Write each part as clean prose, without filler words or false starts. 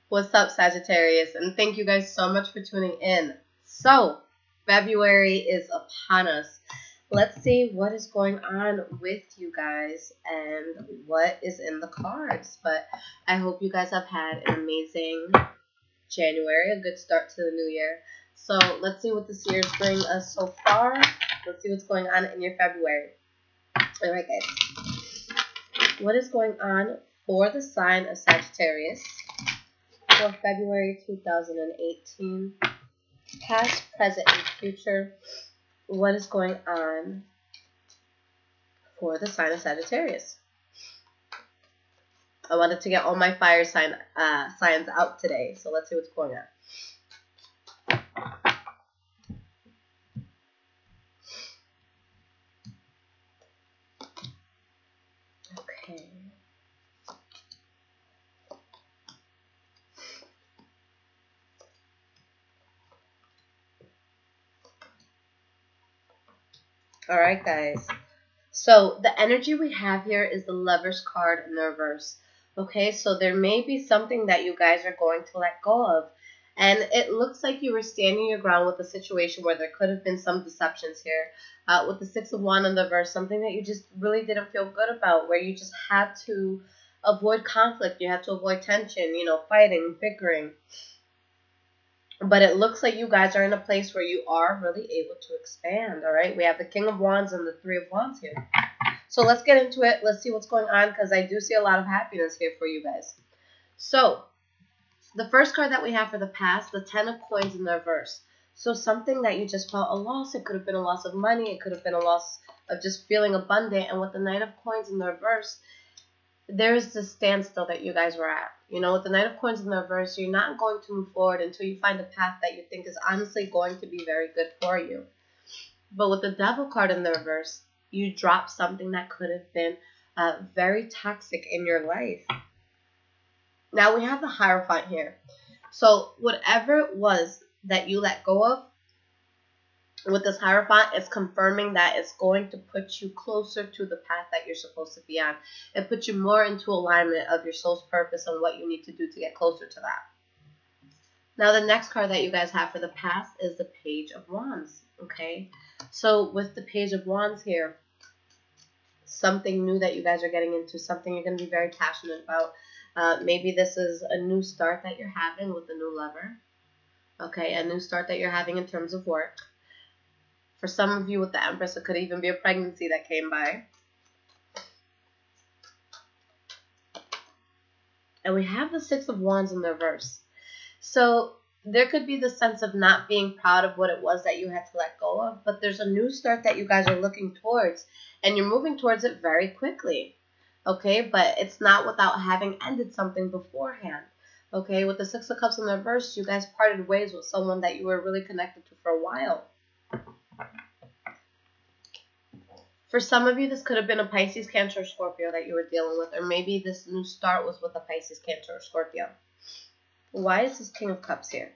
What's up, Sagittarius? And thank you guys so much for tuning in. So, February is upon us. Let's see what is going on with you guys and what is in the cards. But I hope you guys have had an amazing January, a good start to the new year. So, let's see what this year is bringing us so far. Let's see what's going on in your February. Alright, guys. What is going on for the sign of Sagittarius for February 2018, past, present, and future? What is going on for the sign of Sagittarius? I wanted to get all my fire signs out today, so let's see what's going on. Okay. Alright, guys. So, the energy we have here is the Lover's card in the reverse. Okay, so there may be something that you guys are going to let go of. And it looks like you were standing your ground with a situation where there could have been some deceptions here. With the Six of Wands in the reverse, something that you just really didn't feel good about, where you just had to avoid conflict. You had to avoid tension, fighting, bickering. But it looks like you guys are in a place where you are really able to expand, all right? We have the King of Wands and the Three of Wands here. So let's get into it. Let's see what's going on, because I do see a lot of happiness here for you guys. So the first card that we have for the past, the Ten of Coins in the reverse. So something that you just felt a loss. It could have been a loss of money. It could have been a loss of just feeling abundant. And with the Knight of Coins in the reverse, there's this standstill that you guys were at. With the Knight of Coins in the reverse, you're not going to move forward until you find a path that you think is honestly going to be very good for you. But with the Devil card in the reverse, you drop something that could have been very toxic in your life. Now we have the Hierophant here. So whatever it was that you let go of, with this Hierophant, it's confirming that it's going to put you closer to the path that you're supposed to be on. It puts you more into alignment of your soul's purpose and what you need to do to get closer to that. Now the next card that you guys have for the past is the Page of Wands. Okay, so with the Page of Wands here, something new that you guys are getting into, something you're going to be very passionate about. Maybe this is a new start that you're having with a new lover. Okay, a new start that you're having in terms of work. For some of you with the Empress, it could even be a pregnancy that came by. And we have the Six of Wands in the reverse. So there could be the sense of not being proud of what it was that you had to let go of, but there's a new start that you guys are looking towards, and you're moving towards it very quickly. Okay, but it's not without having ended something beforehand. Okay, with the Six of Cups in the reverse, you guys parted ways with someone that you were really connected to for a while. For some of you, this could have been a Pisces, Cancer, or Scorpio that you were dealing with, or maybe this new start was with a Pisces, Cancer, or Scorpio. Why is this King of Cups here?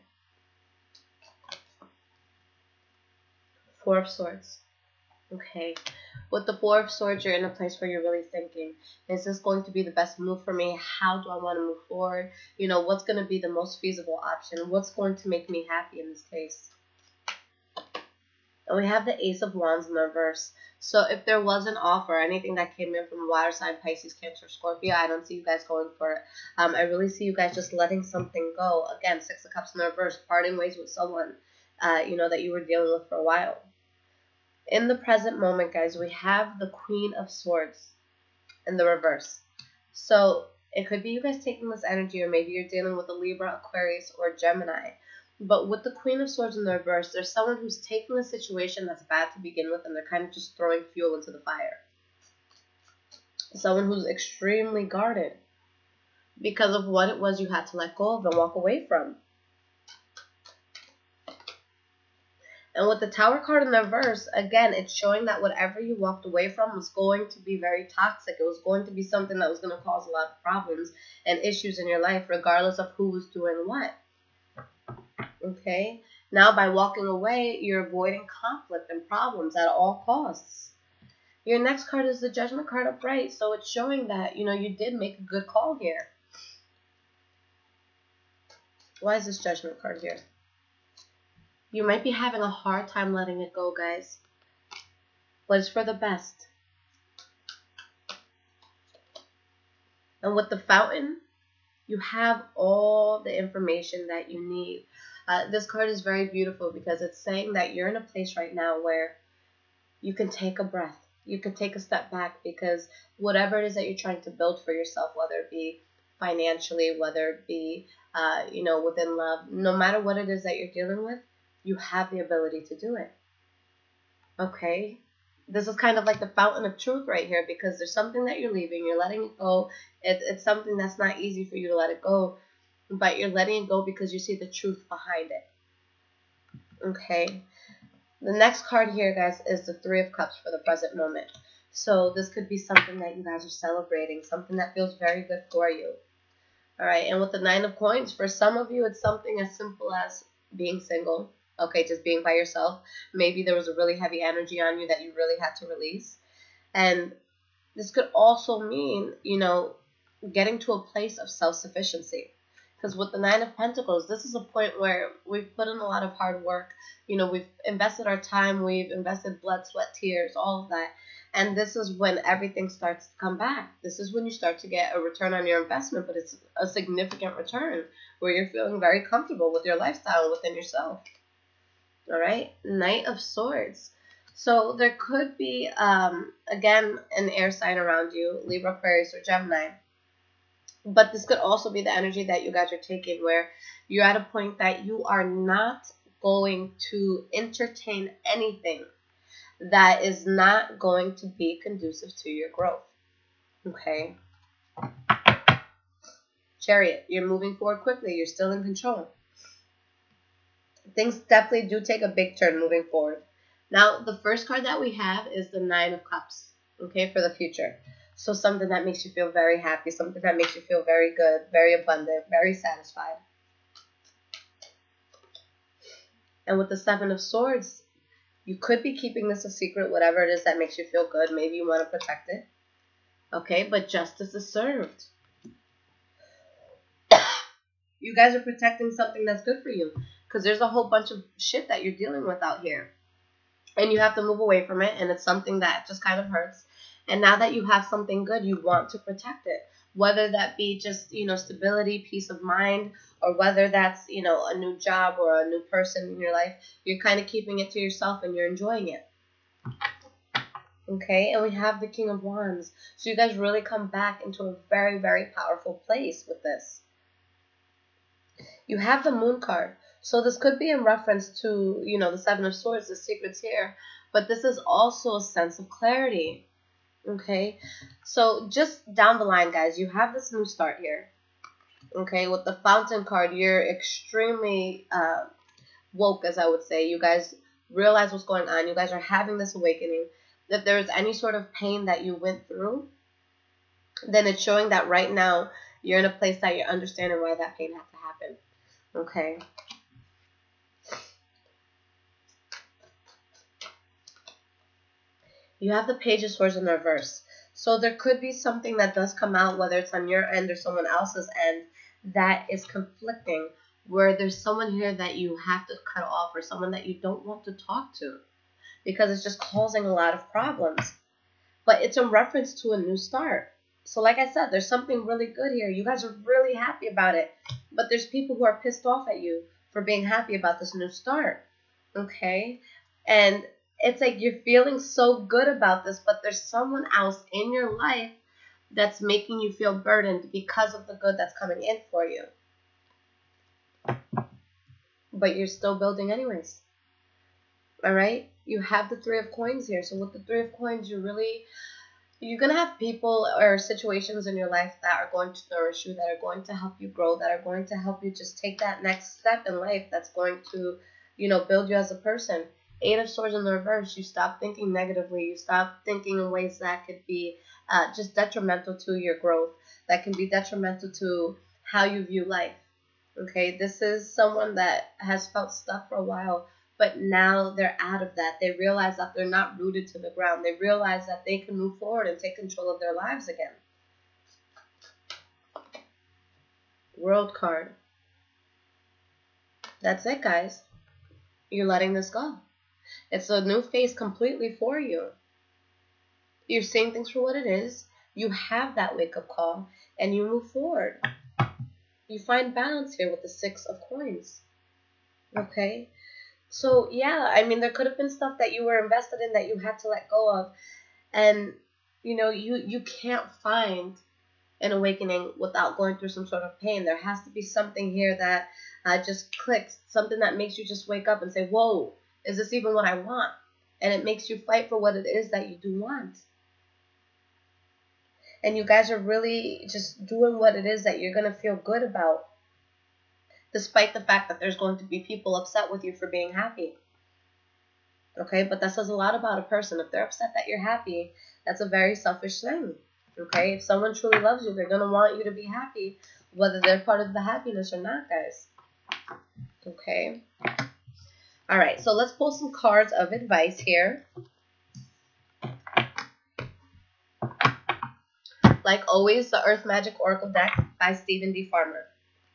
Four of Swords. Okay. With the Four of Swords, you're in a place where you're really thinking, is this going to be the best move for me? How do I want to move forward? What's going to be the most feasible option? What's going to make me happy in this case? And we have the Ace of Wands in the reverse. So if there was an offer, anything that came in from water sign, Pisces, Cancer, Scorpio, I don't see you guys going for it. I really see you guys just letting something go. Again, Six of Cups in the reverse, parting ways with someone, that you were dealing with for a while. In the present moment, guys, we have the Queen of Swords in the reverse. So it could be you guys taking this energy, or maybe you're dealing with a Libra, Aquarius, or Gemini. But with the Queen of Swords in the reverse, there's someone who's taking a situation that's bad to begin with, and they're kind of just throwing fuel into the fire. Someone who's extremely guarded because of what it was you had to let go of and walk away from. And with the Tower card in the reverse, again, it's showing that whatever you walked away from was going to be very toxic. It was going to be something that was going to cause a lot of problems and issues in your life, regardless of who was doing what. Okay, now by walking away, you're avoiding conflict and problems at all costs. Your next card is the Judgment card upright, so it's showing that, you did make a good call here. Why is this Judgment card here? You might be having a hard time letting it go, guys. But it's for the best. And with the Fountain, you have all the information that you need. This card is very beautiful because it's saying that you're in a place right now where you can take a breath. You can take a step back because whatever it is that you're trying to build for yourself, whether it be financially, whether it be, within love, no matter what it is that you're dealing with, you have the ability to do it. Okay? This is kind of like the fountain of truth right here because there's something that you're leaving. You're letting it go. It's something that's not easy for you to let it go, but you're letting it go because you see the truth behind it. Okay? The next card here, guys, is the Three of Cups for the present moment. So this could be something that you guys are celebrating, something that feels very good for you. All right, and with the Nine of Coins, for some of you, it's something as simple as being single. Okay, just being by yourself. Maybe there was a really heavy energy on you that you really had to release. And this could also mean, getting to a place of self-sufficiency. Because with the Nine of Pentacles, this is a point where we've put in a lot of hard work. We've invested our time, we've invested blood, sweat, tears, all of that. And this is when everything starts to come back. This is when you start to get a return on your investment, but it's a significant return where you're feeling very comfortable with your lifestyle within yourself. All right, Knight of Swords. So there could be, again, an air sign around you, Libra, Aquarius, or Gemini. But this could also be the energy that you guys are taking where you're at a point that you are not going to entertain anything that is not going to be conducive to your growth. Okay? Chariot, you're moving forward quickly. You're still in control. Things definitely do take a big turn moving forward. Now, the first card that we have is the Nine of Cups, okay, for the future. So something that makes you feel very happy, something that makes you feel very good, very abundant, very satisfied. And with the Seven of Swords, you could be keeping this a secret, whatever it is that makes you feel good. Maybe you want to protect it. Okay, but justice is served. You guys are protecting something that's good for you because there's a whole bunch of shit that you're dealing with out here. And you have to move away from it, and it's something that just kind of hurts. And now that you have something good, you want to protect it. Whether that be just, stability, peace of mind, or whether that's, a new job or a new person in your life, you're kind of keeping it to yourself and you're enjoying it. Okay, and we have the King of Wands. So you guys really come back into a very, very powerful place with this. You have the Moon card. So this could be in reference to, the Seven of Swords, the secrets here. But this is also a sense of clarity. Okay, so just down the line, guys, you have this new start here. Okay, with the Fountain card, you're extremely woke, as I would say. You guys realize what's going on. You guys are having this awakening. If there's any sort of pain that you went through, then it's showing that right now you're in a place that you're understanding why that pain had to happen. Okay. You have the Page of Swords in reverse. So there could be something that does come out, whether it's on your end or someone else's end, that is conflicting, where there's someone here that you have to cut off or someone that you don't want to talk to because it's just causing a lot of problems. But it's in reference to a new start. So like I said, there's something really good here. You guys are really happy about it. But there's people who are pissed off at you for being happy about this new start. Okay? And it's like you're feeling so good about this, but there's someone else in your life that's making you feel burdened because of the good that's coming in for you. But you're still building anyways. All right? You have the Three of Coins here. So with the Three of Coins, you're going to have people or situations in your life that are going to nourish you, that are going to help you grow, that are going to help you just take that next step in life that's going to, build you as a person. Eight of Swords in the reverse, you stop thinking negatively. You stop thinking in ways that could be just detrimental to your growth, that can be detrimental to how you view life. Okay, this is someone that has felt stuck for a while, but now they're out of that. They realize that they're not rooted to the ground. They realize that they can move forward and take control of their lives again. World card. That's it, guys. You're letting this go. It's a new phase completely for you. You're seeing things for what it is. You have that wake-up call, and you move forward. You find balance here with the 6 of coins. Okay? So, yeah, I mean, there could have been stuff that you were invested in that you had to let go of. And, you know, you can't find an awakening without going through some sort of pain. There has to be something here that just clicks, something that makes you just wake up and say, whoa, is this even what I want? And it makes you fight for what it is that you do want. And you guys are really just doing what it is that you're going to feel good about, despite the fact that there's going to be people upset with you for being happy. Okay, but that says a lot about a person. If they're upset that you're happy, that's a very selfish thing. Okay, if someone truly loves you, they're going to want you to be happy, whether they're part of the happiness or not, guys. Okay. All right, so let's pull some cards of advice here. Like always, the Earth Magic Oracle deck by Stephen D. Farmer.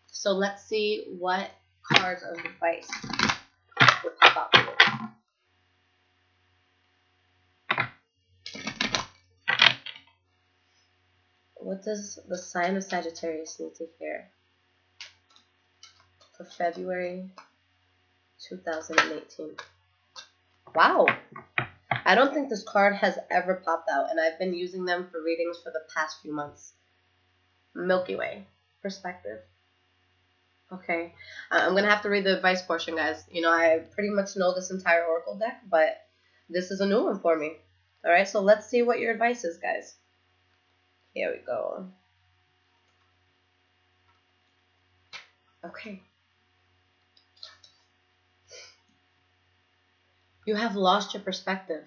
So let's see what cards of advice will pop out for you. What does the sign of Sagittarius need to hear for February 2018? Wow. I don't think this card has ever popped out, and I've been using them for readings for the past few months. Milky Way perspective. Okay, I'm going to have to read the advice portion, guys. You know, I pretty much know this entire Oracle deck, but this is a new one for me. All right, so let's see what your advice is, guys. Here we go. Okay. You have lost your perspective.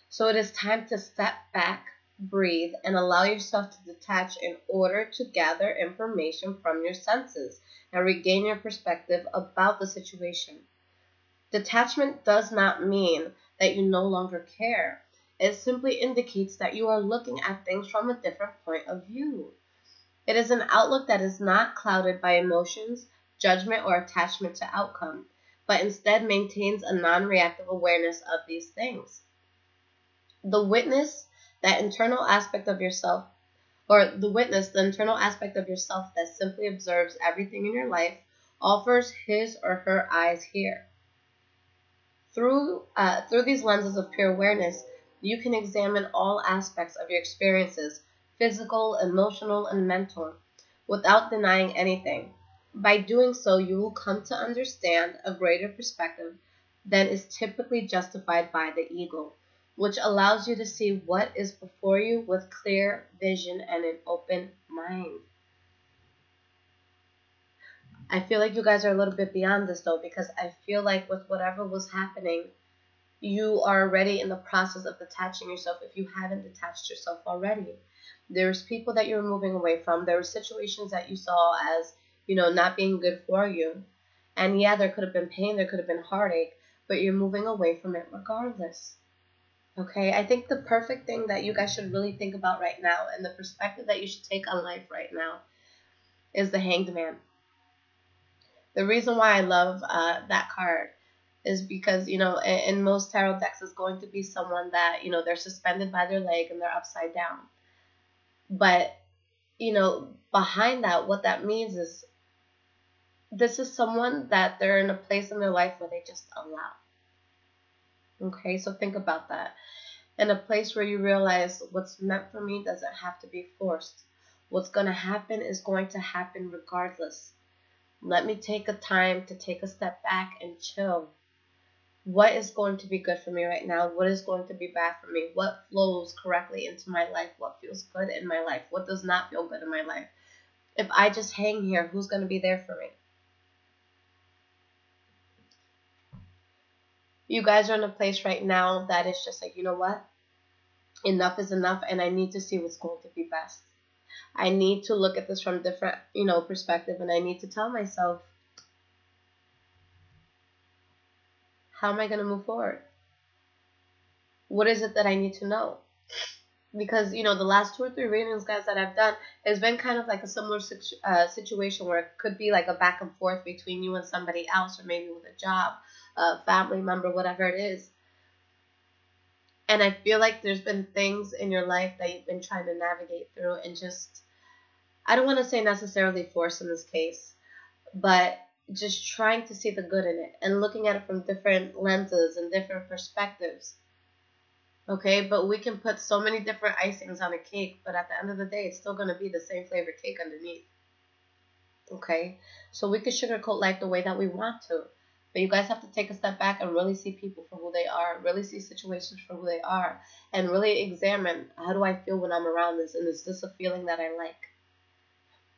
So it is time to step back, breathe, and allow yourself to detach in order to gather information from your senses and regain your perspective about the situation. Detachment does not mean that you no longer care. It simply indicates that you are looking at things from a different point of view. It is an outlook that is not clouded by emotions, judgment, or attachment to outcome, but instead maintains a non-reactive awareness of these things. The witness, the internal aspect of yourself that simply observes everything in your life, offers his or her eyes here. Through these lenses of pure awareness, you can examine all aspects of your experiences, physical, emotional, and mental, without denying anything. By doing so, you will come to understand a greater perspective than is typically justified by the ego, which allows you to see what is before you with clear vision and an open mind. I feel like you guys are a little bit beyond this, though, because I feel like with whatever was happening, you are already in the process of detaching yourself if you haven't detached yourself already. There's people that you're moving away from. There were situations that you saw as, you know, not being good for you. And yeah, there could have been pain, there could have been heartache, but you're moving away from it regardless. Okay, I think the perfect thing that you guys should really think about right now, and the perspective that you should take on life right now, is the Hanged Man. The reason why I love that card is because, you know, in most tarot decks, it's going to be someone that, you know, they're suspended by their leg and they're upside down. But, you know, behind that, what that means is this is someone that they're in a place in their life where they just allow. Okay, so think about that. In a place where you realize what's meant for me doesn't have to be forced. What's going to happen is going to happen regardless. Let me take a time to take a step back and chill. What is going to be good for me right now? What is going to be bad for me? What flows correctly into my life? What feels good in my life? What does not feel good in my life? If I just hang here, who's going to be there for me? You guys are in a place right now that is just like, you know what? Enough is enough, and I need to see what's going to be best. I need to look at this from a different, you know, perspective, and I need to tell myself, how am I going to move forward? What is it that I need to know? Because, you know, the last 2 or 3 readings, guys, that I've done has been kind of like a similar situation where it could be like a back and forth between you and somebody else, or maybe with a job, a family member, whatever it is. And I feel like there's been things in your life that you've been trying to navigate through and just, I don't want to say necessarily force in this case, but just trying to see the good in it and looking at it from different lenses and different perspectives. Okay, but we can put so many different icings on a cake, but at the end of the day, it's still going to be the same flavored cake underneath. Okay, so we can sugarcoat life the way that we want to, but you guys have to take a step back and really see people for who they are, really see situations for who they are, and really examine, how do I feel when I'm around this, and is this a feeling that I like?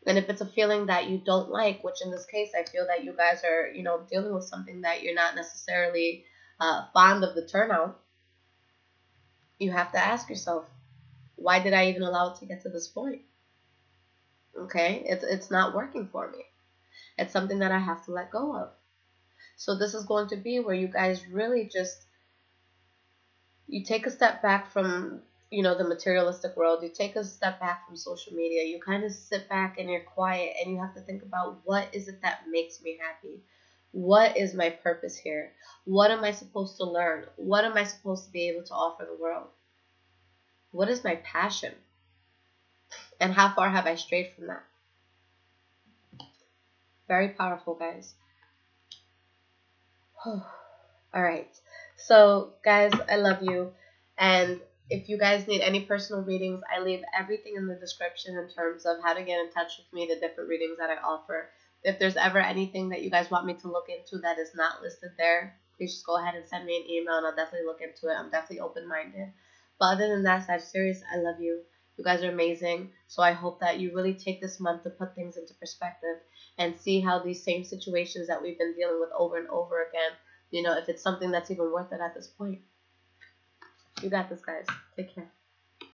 And if it's a feeling that you don't like, which in this case, I feel that you guys are, you know, dealing with something that you're not necessarily fond of the turnout, you have to ask yourself, why did I even allow it to get to this point? Okay, it's not working for me. It's something that I have to let go of. So this is going to be where you guys really just, you take a step back from, you know, the materialistic world. You take a step back from social media. You kind of sit back and you're quiet and you have to think about, what is it that makes me happy? What is my purpose here? What am I supposed to learn? What am I supposed to be able to offer the world? What is my passion? And how far have I strayed from that? Very powerful, guys. All right. So, guys, I love you. And if you guys need any personal readings, I leave everything in the description in terms of how to get in touch with me, the different readings that I offer. If there's ever anything that you guys want me to look into that is not listed there, please just go ahead and send me an email and I'll definitely look into it. I'm definitely open-minded. But other than that, Sagittarius, I love you. You guys are amazing. So I hope that you really take this month to put things into perspective and see how these same situations that we've been dealing with over and over again, you know, if it's something that's even worth it at this point. You got this, guys. Take care.